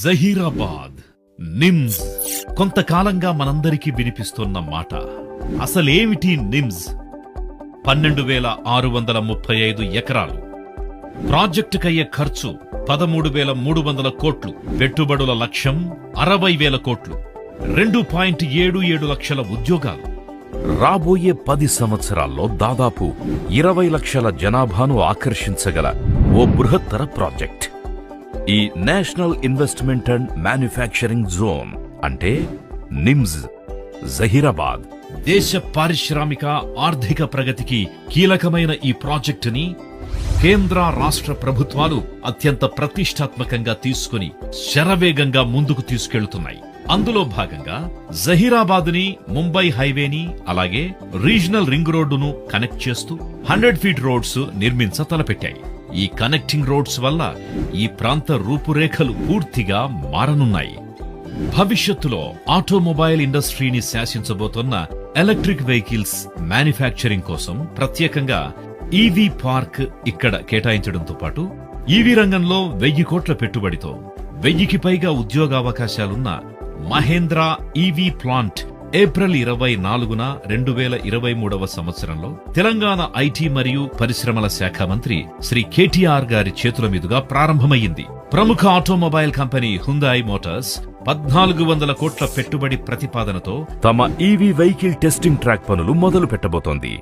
జహీరాబాద్, నిమ్స్ కొంతకాలంగా మనందరికీ వినిపిస్తున్న మాట. అసలేమిటి నిమ్స్? 12,635 ఎకరాలు. ప్రాజెక్టుకయ్యే ఖర్చు 13,300 కోట్లు. పెట్టుబడుల లక్ష్యం 60,000 కోట్లు. 2.77 లక్షల ఉద్యోగాలు. రాబోయే 10 సంవత్సరాల్లో దాదాపు 20 లక్షల జనాభాను ఆకర్షించగల ఓ బృహత్తర ప్రాజెక్ట్. ఈ national investment and manufacturing zone అంటే నిమ్స్, జహీరాబాద్. దేశ పారిశ్రామిక ఆర్థిక ప్రగతికి కీలకమైన ఈ ప్రాజెక్టుని కేంద్ర రాష్ట్ర ప్రభుత్వాలు అత్యంత ప్రతిష్టాత్మకంగా తీసుకుని శరవేగంగా ముందుకు తీసుకెళ్తున్నాయి. అందులో భాగంగా జహీరాబాద్ ని ముంబై హైవేని అలాగే రీజనల్ రింగ్ రోడ్డును కనెక్ట్ చేస్తూ 100 ఫీట్ రోడ్స్ నిర్మించ తలపెట్టాయి. ఈ కనెక్టింగ్ రోడ్స్ వల్ల ఈ ప్రాంత రూపురేఖలు పూర్తిగా మారనున్నాయి. భవిష్యత్తులో ఆటోమొబైల్ ఇండస్ట్రీని శాసించబోతున్న ఎలక్ట్రిక్ వెహికల్స్ మ్యానుఫ్యాక్చరింగ్ కోసం ప్రత్యేకంగా ఈవీ పార్క్ ఇక్కడ కేటాయించడంతో పాటు ఈవీ రంగంలో 1000 కోట్ల పెట్టుబడితో 1000కి పైగా ఉద్యోగావకాశాలున్న మహేంద్రా ఈవీ ప్లాంట్ ఏప్రిల్ 24న 2023వ సంవత్సరంలో తెలంగాణ ఐటీ మరియు పరిశ్రమల శాఖ మంత్రి శ్రీ కేటీఆర్ గారి చేతుల మీదుగా ప్రారంభమయ్యింది. ప్రముఖ ఆటోమొబైల్ కంపెనీ హ్యుందాయ్ మోటార్స్ 1400 కోట్ల పెట్టుబడి ప్రతిపాదనతో తమ ఈవీ వెహికల్ టెస్టింగ్ ట్రాక్ పనులు మొదలు పెట్టబోతోంది.